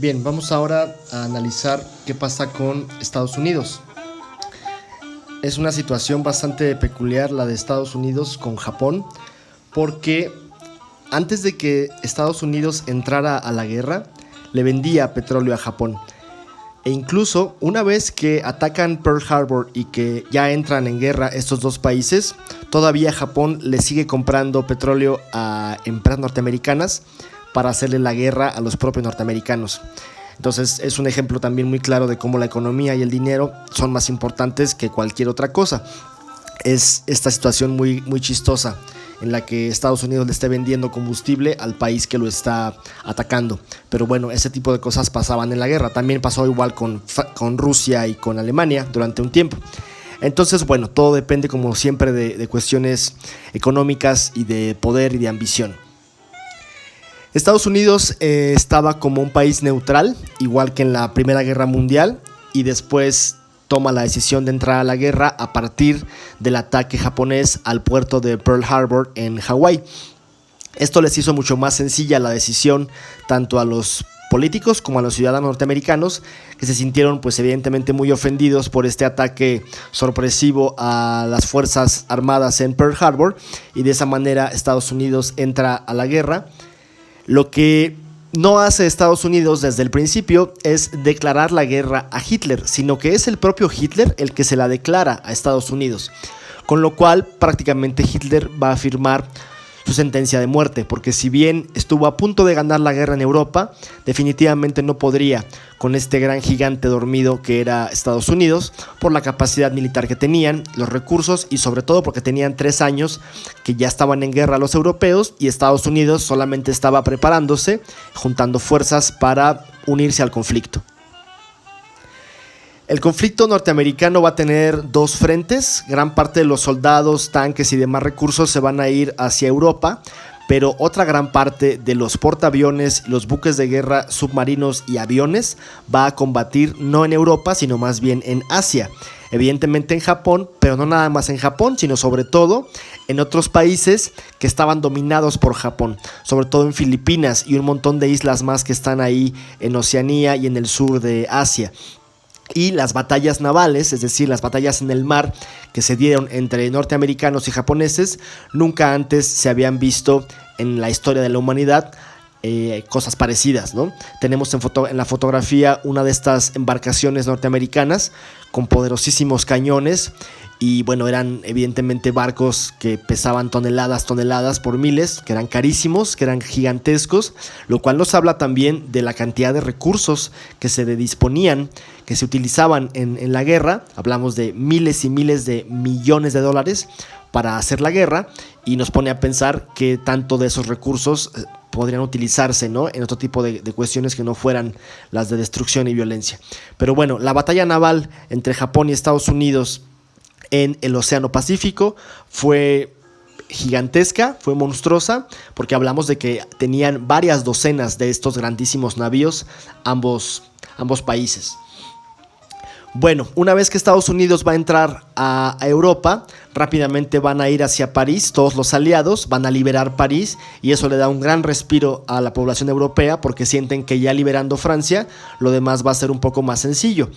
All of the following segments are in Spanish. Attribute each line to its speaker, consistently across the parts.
Speaker 1: Bien, vamos ahora a analizar qué pasa con Estados Unidos. Es una situación bastante peculiar la de Estados Unidos con Japón, porque antes de que Estados Unidos entrara a la guerra, le vendía petróleo a Japón. E incluso una vez que atacan Pearl Harbor y que ya entran en guerra estos dos países, todavía Japón le sigue comprando petróleo a empresas norteamericanas para hacerle la guerra a los propios norteamericanos. Entonces es un ejemplo también muy claro de cómo la economía y el dinero son más importantes que cualquier otra cosa. Es esta situación muy chistosa en la que Estados Unidos le esté vendiendo combustible al país que lo está atacando. Pero bueno, ese tipo de cosas pasaban en la guerra. También pasó igual con Rusia y con Alemania durante un tiempo. Entonces, bueno, todo depende como siempre de cuestiones económicas y de poder y de ambición. Estados Unidos estaba como un país neutral, igual que en la Primera Guerra Mundial, y después toma la decisión de entrar a la guerra a partir del ataque japonés al puerto de Pearl Harbor en Hawái. Esto les hizo mucho más sencilla la decisión tanto a los políticos como a los ciudadanos norteamericanos, que se sintieron pues evidentemente muy ofendidos por este ataque sorpresivo a las fuerzas armadas en Pearl Harbor, y de esa manera Estados Unidos entra a la guerra. Lo que no hace Estados Unidos desde el principio es declarar la guerra a Hitler, sino que es el propio Hitler el que se la declara a Estados Unidos, con lo cual prácticamente Hitler va a firmar su sentencia de muerte, porque si bien estuvo a punto de ganar la guerra en Europa, definitivamente no podría con este gran gigante dormido que era Estados Unidos, por la capacidad militar que tenían, los recursos y sobre todo porque tenían 3 años que ya estaban en guerra los europeos y Estados Unidos solamente estaba preparándose, juntando fuerzas para unirse al conflicto. El conflicto norteamericano va a tener 2 frentes. Gran parte de los soldados, tanques y demás recursos se van a ir hacia Europa, pero otra gran parte de los portaaviones, los buques de guerra, submarinos y aviones va a combatir no en Europa, sino más bien en Asia. Evidentemente en Japón, pero no nada más en Japón, sino sobre todo en otros países que estaban dominados por Japón, sobre todo en Filipinas y un montón de islas más que están ahí en Oceanía y en el sur de Asia. Y las batallas navales, es decir, las batallas en el mar que se dieron entre norteamericanos y japoneses, nunca antes se habían visto en la historia de la humanidad cosas parecidas, ¿no? Tenemos en la fotografía una de estas embarcaciones norteamericanas con poderosísimos cañones. Y bueno, eran evidentemente barcos que pesaban toneladas por miles, que eran carísimos, que eran gigantescos, lo cual nos habla también de la cantidad de recursos que se disponían, que se utilizaban en la guerra. Hablamos de miles y miles de millones de dólares para hacer la guerra, y nos pone a pensar que tanto de esos recursos podrían utilizarse, ¿no?, en otro tipo de cuestiones que no fueran las de destrucción y violencia. Pero bueno, la batalla naval entre Japón y Estados Unidos en el Océano Pacífico fue gigantesca, fue monstruosa, porque hablamos de que tenían varias docenas de estos grandísimos navíos ambos países. Bueno, una vez que Estados Unidos va a entrar a Europa, rápidamente van a ir hacia París, todos los aliados van a liberar París, y eso le da un gran respiro a la población europea, porque sienten que ya liberando Francia, lo demás va a ser un poco más sencillo.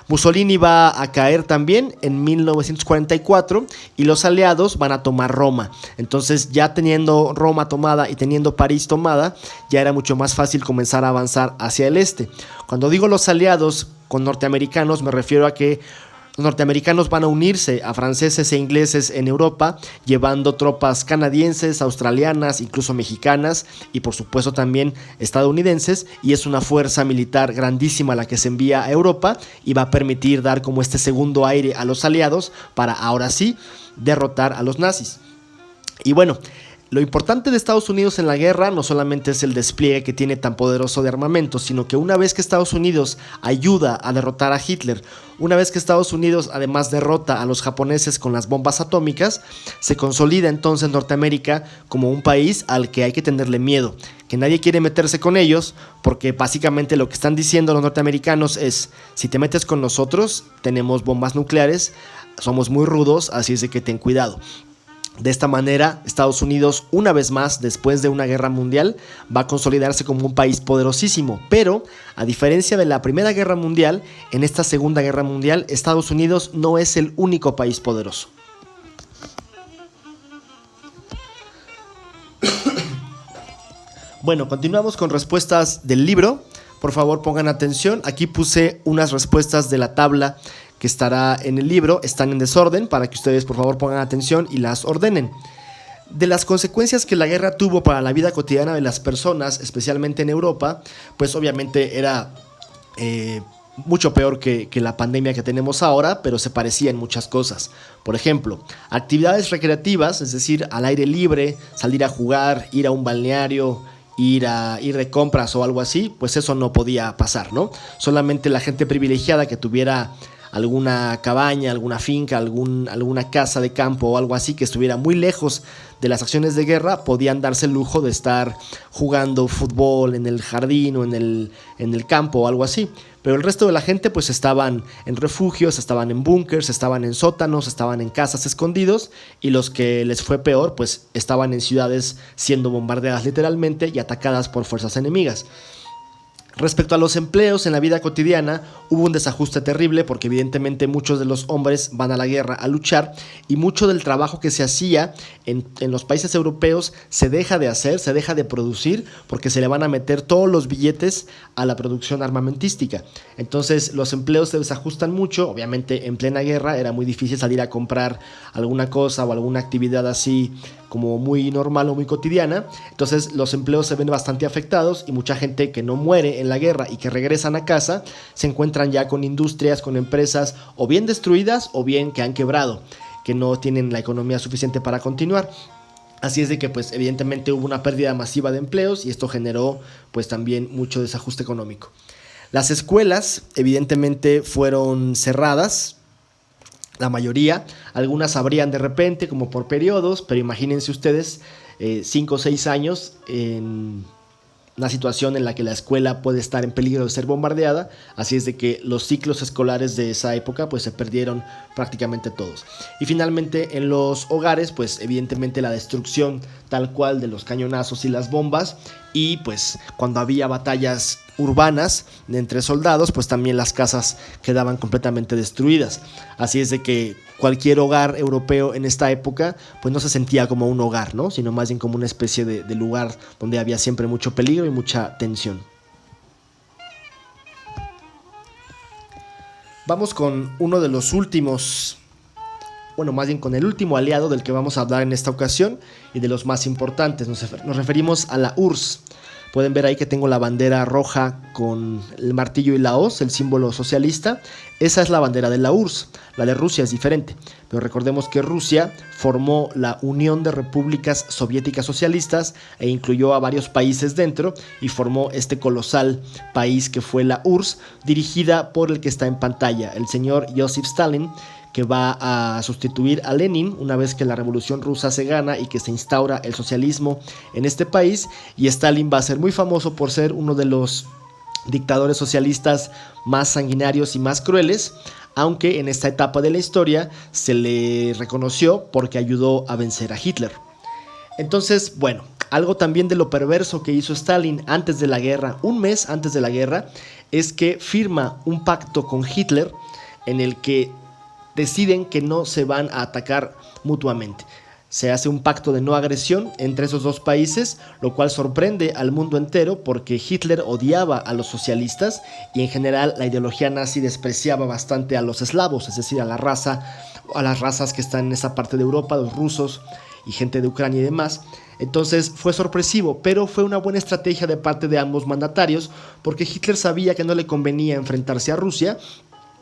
Speaker 1: Mussolini va a caer también en 1944 y los aliados van a tomar Roma. Entonces, ya teniendo Roma tomada y teniendo París tomada, ya era mucho más fácil comenzar a avanzar hacia el este. Cuando digo los aliados con norteamericanos, me refiero a que los norteamericanos van a unirse a franceses e ingleses en Europa, llevando tropas canadienses, australianas, incluso mexicanas y por supuesto también estadounidenses, y es una fuerza militar grandísima la que se envía a Europa y va a permitir dar como este segundo aire a los aliados para ahora sí derrotar a los nazis. Y bueno, lo importante de Estados Unidos en la guerra no solamente es el despliegue que tiene tan poderoso de armamento, sino que una vez que Estados Unidos ayuda a derrotar a Hitler, una vez que Estados Unidos además derrota a los japoneses con las bombas atómicas, se consolida entonces Norteamérica como un país al que hay que tenerle miedo, que nadie quiere meterse con ellos, porque básicamente lo que están diciendo los norteamericanos es: si te metes con nosotros, tenemos bombas nucleares, somos muy rudos, así es de que ten cuidado. De esta manera, Estados Unidos, una vez más, después de una guerra mundial, va a consolidarse como un país poderosísimo. Pero, a diferencia de la Primera Guerra Mundial, en esta Segunda Guerra Mundial, Estados Unidos no es el único país poderoso. Bueno, continuamos con respuestas del libro. Por favor, pongan atención. Aquí puse unas respuestas de la tabla que estará en el libro. Están en desorden para que ustedes, por favor, pongan atención y las ordenen. De las consecuencias que la guerra tuvo para la vida cotidiana de las personas, especialmente en Europa, pues obviamente era mucho peor que la pandemia que tenemos ahora, pero se parecía en muchas cosas. Por ejemplo, actividades recreativas, es decir, al aire libre, salir a jugar, ir a un balneario, ir de compras o algo así, pues eso no podía pasar, ¿no? Solamente la gente privilegiada que tuviera alguna cabaña, alguna finca, alguna casa de campo o algo así que estuviera muy lejos de las acciones de guerra, podían darse el lujo de estar jugando fútbol en el jardín o en el campo o algo así. Pero el resto de la gente pues estaban en refugios, estaban en búnkers, estaban en sótanos, estaban en casas escondidos, y los que les fue peor pues estaban en ciudades siendo bombardeadas literalmente y atacadas por fuerzas enemigas. Respecto a los empleos en la vida cotidiana, hubo un desajuste terrible porque evidentemente muchos de los hombres van a la guerra a luchar, y mucho del trabajo que se hacía en los países europeos se deja de hacer, se deja de producir, porque se le van a meter todos los billetes a la producción armamentística. Entonces los empleos se desajustan mucho. Obviamente en plena guerra era muy difícil salir a comprar alguna cosa o alguna actividad así como muy normal o muy cotidiana. Entonces los empleos se ven bastante afectados, y mucha gente que no muere en la guerra y que regresan a casa se encuentran ya con industrias, con empresas o bien destruidas o bien que han quebrado, que no tienen la economía suficiente para continuar. Así es de que pues evidentemente hubo una pérdida masiva de empleos, y esto generó pues también mucho desajuste económico. Las escuelas evidentemente fueron cerradas, la mayoría. Algunas abrían de repente como por periodos, pero imagínense ustedes 5 o 6 años en una situación en la que la escuela puede estar en peligro de ser bombardeada. Así es de que los ciclos escolares de esa época pues se perdieron prácticamente todos. Y finalmente en los hogares pues evidentemente la destrucción tal cual de los cañonazos y las bombas, y pues cuando había batallas urbanas entre soldados pues también las casas quedaban completamente destruidas. Así es de que cualquier hogar europeo en esta época pues no se sentía como un hogar, ¿no? Sino más bien como una especie de lugar donde había siempre mucho peligro y mucha tensión. Vamos con uno de los últimos, bueno, más bien con el último aliado del que vamos a hablar en esta ocasión, y de los más importantes. Nos referimos a la URSS. Pueden ver ahí que tengo la bandera roja con el martillo y la hoz, el símbolo socialista. Esa es la bandera de la URSS. La de Rusia es diferente, pero recordemos que Rusia formó la Unión de Repúblicas Soviéticas Socialistas e incluyó a varios países dentro, y formó este colosal país que fue la URSS, dirigida por el que está en pantalla, el señor Joseph Stalin, que va a sustituir a Lenin una vez que la revolución rusa se gana y que se instaura el socialismo en este país. Y Stalin va a ser muy famoso por ser uno de los dictadores socialistas más sanguinarios y más crueles, aunque en esta etapa de la historia se le reconoció porque ayudó a vencer a Hitler. Entonces, bueno, algo también de lo perverso que hizo Stalin antes de la guerra, un mes antes de la guerra, es que firma un pacto con Hitler en el que deciden que no se van a atacar mutuamente. Se hace un pacto de no agresión entre esos dos países, lo cual sorprende al mundo entero porque Hitler odiaba a los socialistas, y en general la ideología nazi despreciaba bastante a los eslavos, es decir, a las razas que están en esa parte de Europa, los rusos y gente de Ucrania y demás. Entonces fue sorpresivo, pero fue una buena estrategia de parte de ambos mandatarios, porque Hitler sabía que no le convenía enfrentarse a Rusia,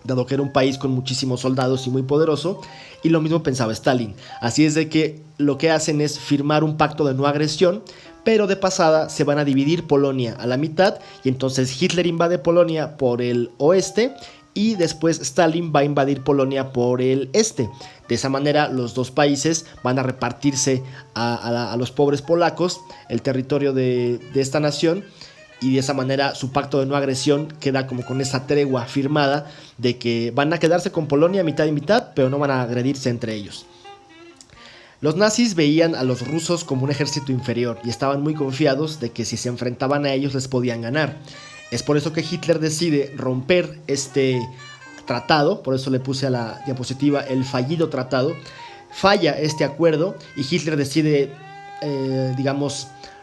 Speaker 1: dado que era un país con muchísimos soldados y muy poderoso, y lo mismo pensaba Stalin. Así es de que lo que hacen es firmar un pacto de no agresión, pero de pasada se van a dividir Polonia a la mitad, y entonces Hitler invade Polonia por el oeste, y después Stalin va a invadir Polonia por el este. De esa manera los dos países van a repartirse a los pobres polacos el territorio de esta nación, y de esa manera su pacto de no agresión queda como con esa tregua firmada de que van a quedarse con Polonia mitad y mitad, pero no van a agredirse entre ellos. Los nazis veían a los rusos como un ejército inferior y estaban muy confiados de que si se enfrentaban a ellos les podían ganar. Es por eso que Hitler decide romper este tratado, por eso le puse a la diapositiva el fallido tratado. Falla este acuerdo y Hitler decide,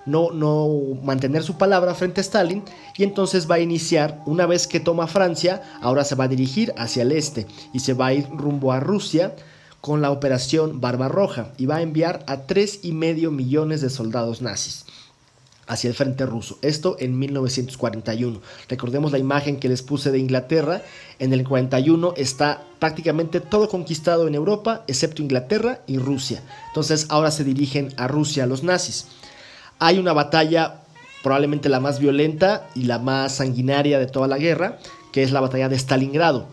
Speaker 1: no mantener su palabra frente a Stalin, y entonces va a iniciar, una vez que toma Francia, ahora se va a dirigir hacia el este y se va a ir rumbo a Rusia con la operación Barbarroja y va a enviar a 3,5 millones de soldados nazis hacia el frente ruso. Esto en 1941. Recordemos la imagen que les puse de Inglaterra. En el 41 está prácticamente todo conquistado en Europa, excepto Inglaterra y Rusia. Entonces ahora se dirigen a Rusia los nazis. Hay una batalla, probablemente la más violenta y la más sanguinaria de toda la guerra, que es la batalla de Stalingrado.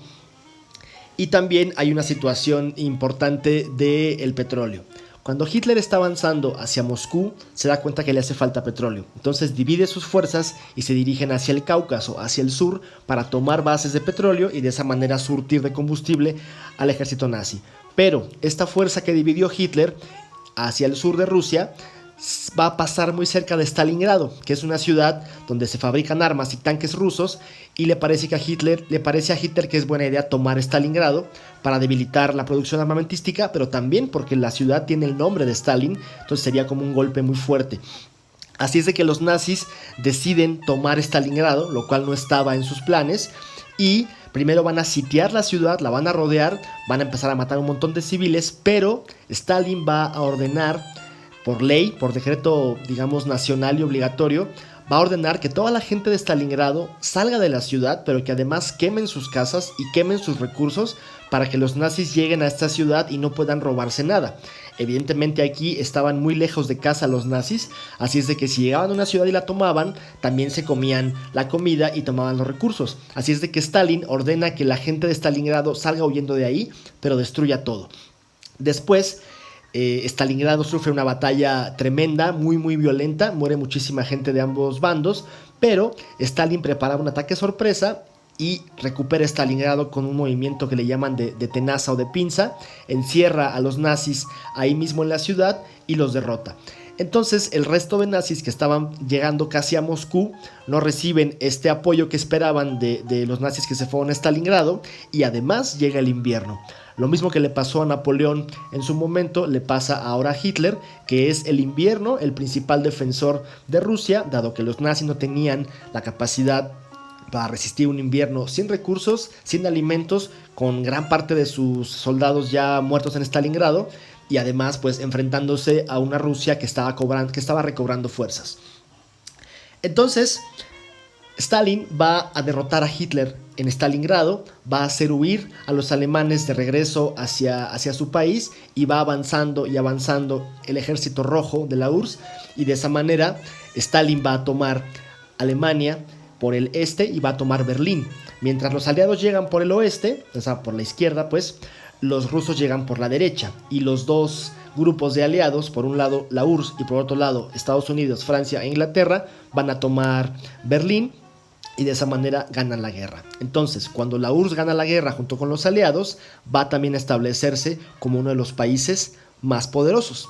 Speaker 1: Y también hay una situación importante del petróleo. Cuando Hitler está avanzando hacia Moscú, se da cuenta que le hace falta petróleo. Entonces divide sus fuerzas y se dirigen hacia el Cáucaso, hacia el sur, para tomar bases de petróleo y de esa manera surtir de combustible al ejército nazi. Pero esta fuerza que dividió Hitler hacia el sur de Rusia va a pasar muy cerca de Stalingrado, que es una ciudad donde se fabrican armas y tanques rusos, y le parece a Hitler que es buena idea tomar Stalingrado para debilitar la producción armamentística, pero también porque la ciudad tiene el nombre de Stalin, entonces sería como un golpe muy fuerte. Así es de que los nazis deciden tomar Stalingrado, lo cual no estaba en sus planes, y primero van a sitiar la ciudad, la van a rodear, van a empezar a matar un montón de civiles, pero Stalin va a ordenar, por ley, por decreto, nacional y obligatorio, va a ordenar que toda la gente de Stalingrado salga de la ciudad, pero que además quemen sus casas y quemen sus recursos para que los nazis lleguen a esta ciudad y no puedan robarse nada. Evidentemente aquí estaban muy lejos de casa los nazis, así es de que si llegaban a una ciudad y la tomaban, también se comían la comida y tomaban los recursos. Así es de que Stalin ordena que la gente de Stalingrado salga huyendo de ahí, pero destruya todo. Después, Stalingrado sufre una batalla tremenda, muy muy violenta, muere muchísima gente de ambos bandos, pero Stalin prepara un ataque sorpresa y recupera Stalingrado con un movimiento que le llaman de tenaza o de pinza, encierra a los nazis ahí mismo en la ciudad y los derrota. Entonces el resto de nazis que estaban llegando casi a Moscú no reciben este apoyo que esperaban de los nazis que se fueron a Stalingrado, y además llega el invierno. Lo mismo que le pasó a Napoleón en su momento, le pasa ahora a Hitler, que es el invierno el principal defensor de Rusia, dado que los nazis no tenían la capacidad para resistir un invierno sin recursos, sin alimentos, con gran parte de sus soldados ya muertos en Stalingrado, y además pues enfrentándose a una Rusia que estaba recobrando fuerzas. Entonces Stalin va a derrotar a Hitler en Stalingrado, va a hacer huir a los alemanes de regreso hacia su país, y va avanzando y avanzando el ejército rojo de la URSS, y de esa manera Stalin va a tomar Alemania por el este y va a tomar Berlín. Mientras los aliados llegan por el oeste, o sea, por la izquierda, pues los rusos llegan por la derecha, y los dos grupos de aliados, por un lado la URSS y por otro lado Estados Unidos, Francia e Inglaterra, van a tomar Berlín, y de esa manera ganan la guerra. Entonces, cuando la URSS gana la guerra junto con los aliados, va también a establecerse como uno de los países más poderosos.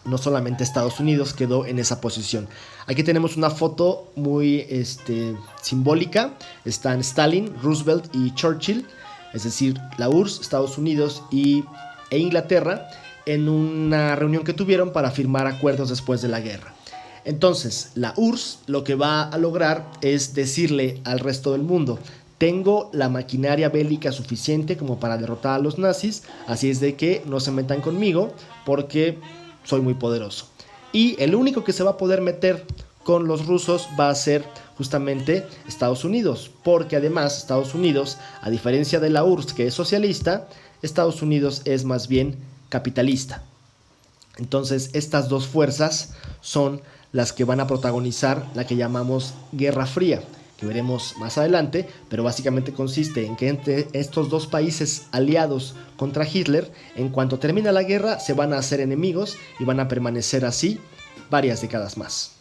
Speaker 1: No solamente Estados Unidos quedó en esa posición. Aquí tenemos una foto muy simbólica. Están Stalin, Roosevelt y Churchill, es decir, la URSS, Estados Unidos e Inglaterra, en una reunión que tuvieron para firmar acuerdos después de la guerra. Entonces, la URSS lo que va a lograr es decirle al resto del mundo: tengo la maquinaria bélica suficiente como para derrotar a los nazis, así es de que no se metan conmigo porque soy muy poderoso. Y el único que se va a poder meter con los rusos va a ser justamente Estados Unidos, porque además Estados Unidos, a diferencia de la URSS que es socialista, Estados Unidos es más bien capitalista. Entonces estas dos fuerzas son las que van a protagonizar la que llamamos Guerra Fría, que veremos más adelante, pero básicamente consiste en que entre estos dos países aliados contra Hitler, en cuanto termina la guerra, se van a hacer enemigos y van a permanecer así varias décadas más.